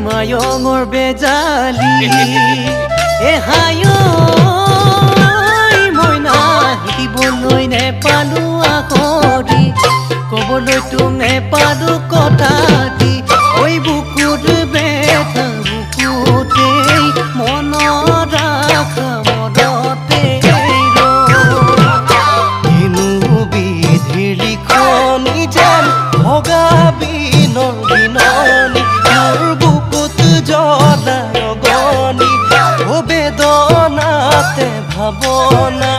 মায়ঙৰ বেজালি এহায়ো মইনা শিকিবলৈ নেপালো আখৰি ক'বলৈ তোক নেপালো কথা দি ঐ বুকুত বেথা বুকুতেই মনত ৰাখা মনতে কিনো বিধিৰ লিখনি যেন ভগা বিনৰ বিননি জলা ৰগনি বেদনাতে ভাৱনা